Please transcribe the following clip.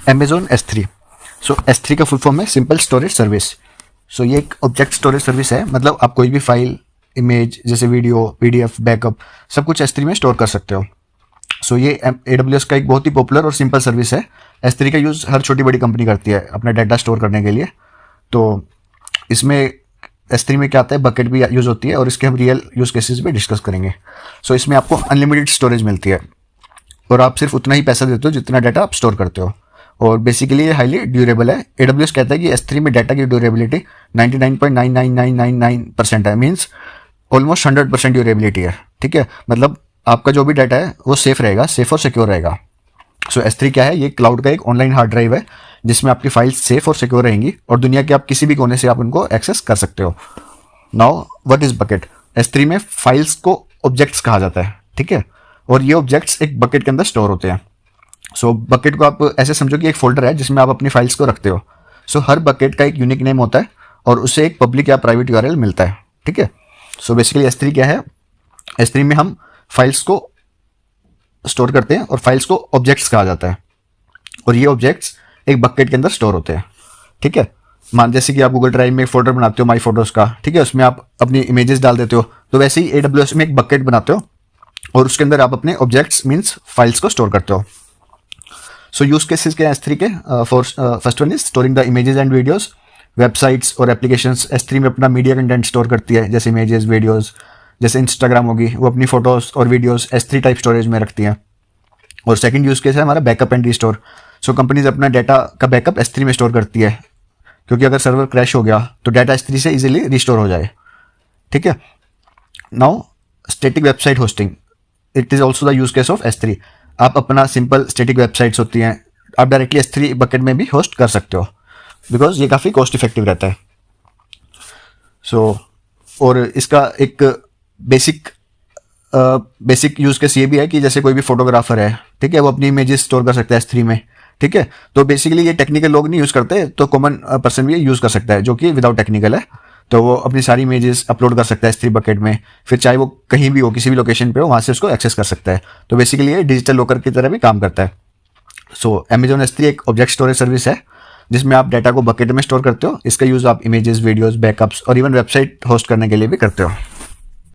Amazon S3। सो S3 का full form है simple storage service. सो ये एक ऑब्जेक्ट स्टोरेज सर्विस है, मतलब आप कोई भी फाइल, इमेज जैसे वीडियो, PDF, बैकअप सब कुछ S3 में स्टोर कर सकते हो। सो ये AWS का एक बहुत ही पॉपुलर और सिंपल सर्विस है। S3 का यूज़ हर छोटी बड़ी कंपनी करती है अपना डाटा स्टोर करने के लिए। तो इसमें S3 में क्या आता है, बकेट भी यूज़ होती है और इसके हम रियल यूज़ केसेस भी डिस्कस करेंगे। सो इसमें आपको अनलिमिटेड स्टोरेज मिलती है और आप सिर्फ उतना ही पैसा देते हो जितना डाटा आप स्टोर करते हो, और बेसिकली ये हाईली ड्यूरेबल है। AWS कहता है कि S3 में डाटा की ड्यूरेबिलिटी 99.99999% है, मीन्स ऑलमोस्ट 100% ड्यूरेबिलिटी है। ठीक है, मतलब आपका जो भी डाटा है वो सेफ रहेगा, सेफ और सिक्योर रहेगा। सो S3 क्या है, ये क्लाउड का एक ऑनलाइन हार्ड ड्राइव है जिसमें आपकी फाइल्स सेफ और सिक्योर रहेंगी और दुनिया के आप किसी भी कोने से आप उनको एक्सेस कर सकते हो। Now what is bucket? S3 में फाइल्स को ऑब्जेक्ट्स कहा जाता है। ठीक है, और ये ऑब्जेक्ट्स एक बकेट के अंदर स्टोर होते हैं। सो बकेट को आप ऐसे समझो कि एक फोल्डर है जिसमें आप अपनी फाइल्स को रखते हो। सो हर बकेट का एक यूनिक नेम होता है और उसे एक पब्लिक या प्राइवेट URL मिलता है। ठीक है, सो बेसिकली S3 क्या है, S3 में हम फाइल्स को स्टोर करते हैं और फाइल्स को ऑब्जेक्ट्स कहा जाता है और ये ऑब्जेक्ट्स एक बकेट के अंदर स्टोर होते हैं। ठीक है, मान जैसे कि आप गूगल ड्राइव में एक फोल्डर बनाते हो माई फोटोज़ का, ठीक है, उसमें आप अपनी इमेजेस डाल देते हो, तो वैसे ही AWS में एक बकेट बनाते हो और उसके अंदर आप अपने ऑब्जेक्ट्स मीन्स फाइल्स को स्टोर करते हो। सो यूज केसेस के S3 के first one is storing the images and videos. Websites और एप्लीकेशंस S3 में अपना मीडिया कंटेंट स्टोर करती है, जैसे इमेजेस, वीडियोस, जैसे इंस्टाग्राम होगी वो अपनी फोटोज और वीडियोस S3 टाइप स्टोरेज में रखती हैं। और सेकंड यूज केस है हमारा backup and restore. So companies अपना डाटा का बैकअप S3 में स्टोर करती है, क्योंकि अगर सर्वर क्रैश हो गया तो डाटा S3 से इजीली रिस्टोर हो जाए। ठीक है, now static website hosting, it is also the use case of S3। आप अपना सिंपल स्टैटिक वेबसाइट्स होती हैं आप डायरेक्टली S3 बकेट में भी होस्ट कर सकते हो, बिकॉज ये काफ़ी कॉस्ट इफेक्टिव रहता है। सो और इसका एक बेसिक यूज केस ये भी है कि जैसे कोई भी फोटोग्राफर है, ठीक है, वो अपनी इमेजेस स्टोर कर सकता है S3 में। ठीक है, तो बेसिकली ये टेक्निकल लोग नहीं यूज़ करते, तो कॉमन पर्सन भी यूज़ कर सकता है जो कि विदाउट टेक्निकल है। तो वो अपनी सारी इमेजेस अपलोड कर सकता है S3 बकेट में, फिर चाहे वो कहीं भी हो, किसी भी लोकेशन पे हो, वहाँ से उसको एक्सेस कर सकता है। तो बेसिकली ये डिजिटल लॉकर की तरह भी काम करता है। सो Amazon S3 एक ऑब्जेक्ट स्टोरेज सर्विस है जिसमें आप डाटा को बकेट में स्टोर करते हो। इसका यूज़ आप इमेजेस, वीडियोस, बैकअप्स और इवन वेबसाइट होस्ट करने के लिए भी करते हो।